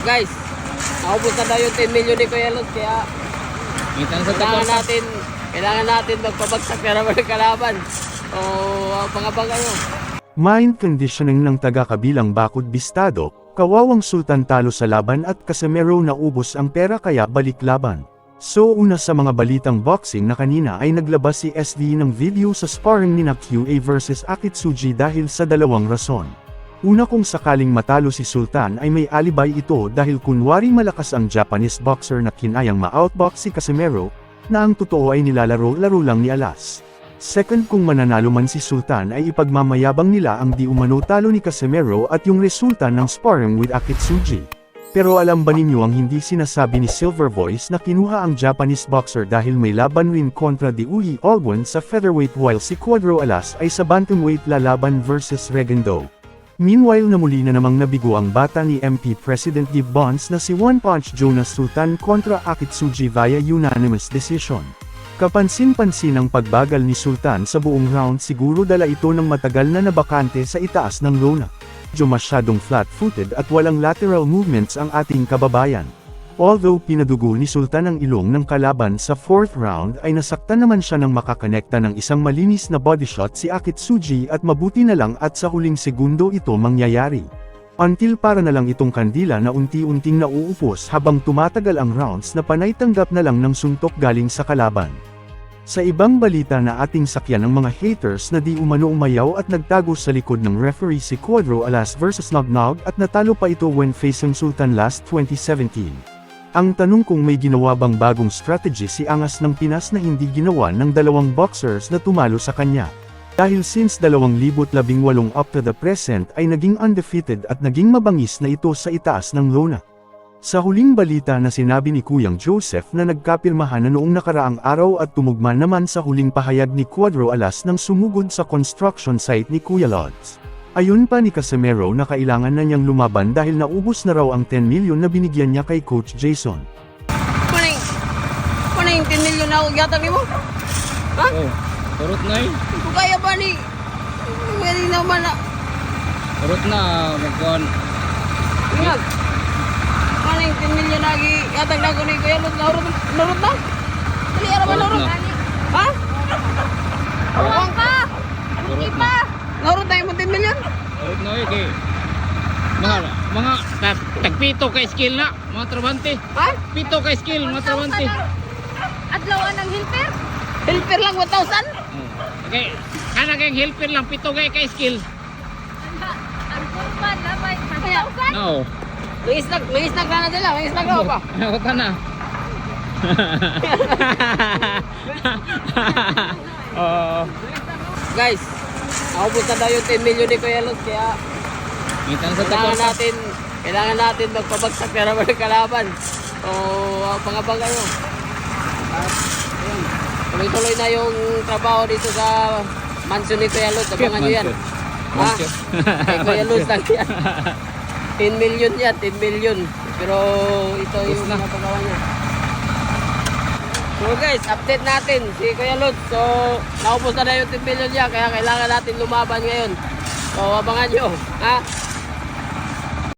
Guys, naubos na daw yung 10 million ni Kuya Lutz, kaya kailangan natin magpabagsak na naman ng kalaban. O pangabang kayo. Mind conditioning ng taga-kabilang Bakod Bistado, kawawang Sultan talo sa laban at Casimero naubos ang pera kaya balik laban. So una sa mga balitang boxing na kanina ay naglabas si SD ng video sa sparring ni QA versus Akitsuji dahil sa dalawang rason. Una, kung sakaling matalo si Sultan ay may alibay ito dahil kunwari malakas ang Japanese boxer na kinayang ma-outbox si Casimero, na ang totoo ay nilalaro-laro lang ni Alas. Second, kung mananalo man si Sultan ay ipagmamayabang nila ang di umano talo ni Casimero at yung resulta ng sparring with Akitsuji. Pero alam ba ninyo ang hindi sinasabi ni Silver Voice na kinuha ang Japanese boxer dahil may laban rin kontra Diuhi Olwon sa featherweight while si Cuadro Alas ay sa bantamweight lalaban versus Regendo. Meanwhile na muli na namang nabigo ang bata ni MP President Dib Bonds na si One Punch Jonas Sultan kontra Akitsuji via unanimous decision. Kapansin-pansin ang pagbagal ni Sultan sa buong round, siguro dala ito ng matagal na nabakante sa itaas ng lona. Medyo masyadong flat-footed at walang lateral movements ang ating kababayan. Although pinadugo ni Sultan ang ilong ng kalaban sa 4th round ay nasaktan naman siya ng makakonekta ng isang malinis na body shot si Akitsuji at mabuti na lang at sa huling segundo ito mangyayari. Until para na lang itong kandila na unti-unting nauupos habang tumatagal ang rounds na panay tanggap na lang ng suntok galing sa kalaban. Sa ibang balita na ating sakyan ng mga haters na di umano umayaw at nagtago sa likod ng referee si Cuadro Alas versus Nognog at natalo pa ito when facing Sultan last 2017. Ang tanong kung may ginawa bang bagong strategy si Angas ng Pinas na hindi ginawa ng dalawang boxers na tumalo sa kanya. Dahil since 2018 up to the present ay naging undefeated at naging mabangis na ito sa itaas ng lona. Sa huling balita na sinabi ni Kuyang Joseph na nagkapirmahan na noong nakaraang araw at tumugma naman sa huling pahayag ni Cuadro Alas nang sumugod sa construction site ni Kuya Lods. Ayon pa ni Casimero na kailangan na niyang lumaban dahil naubos na raw ang 10 million na binigyan niya kay Coach Jason. Kuning 10 million na yata ni mo? Ha? Oh, turut na eh. Kung kaya ba ni? Hindi naman na. Turut na, magkuhan. Ingat. Kuning 10 million lagi yatag na ko ni Kuya Lutz. Narot na? Dali, araw ba narot? Ha? Huwag ka! Turut na. Narot na yung 10 million? Turut na eh, kay mga tagpito ka skill na, mga trabante. Ha? Pito ka skill, mga trabante. Adlawan ng helper? Helper lang 1,000? Okay, kana kayong helper lang, pito ka skill. Ang kurban, labay, Kaya, No. may isnag na na sila, may isnag na ba? Ako ka na. Guys, naubos na daw yung 10 million ni Kuya Lutz, kaya kailangan natin magpabagsak na naman ng kalaban. O pangabang kayo. At ayun, tuloy-tuloy na yung trabaho dito sa mansion ni Kuya Lutz. Abangan nyo yan. Ha? Kay Kuya Lutz lang yan. 10 million yan, 10 million. Pero ito yung napagawa niya. So guys, update natin si Kuya Lutz. So, naubos na yung 10 million niya, kaya kailangan natin lumaban ngayon. So, abangan nyo. Ha?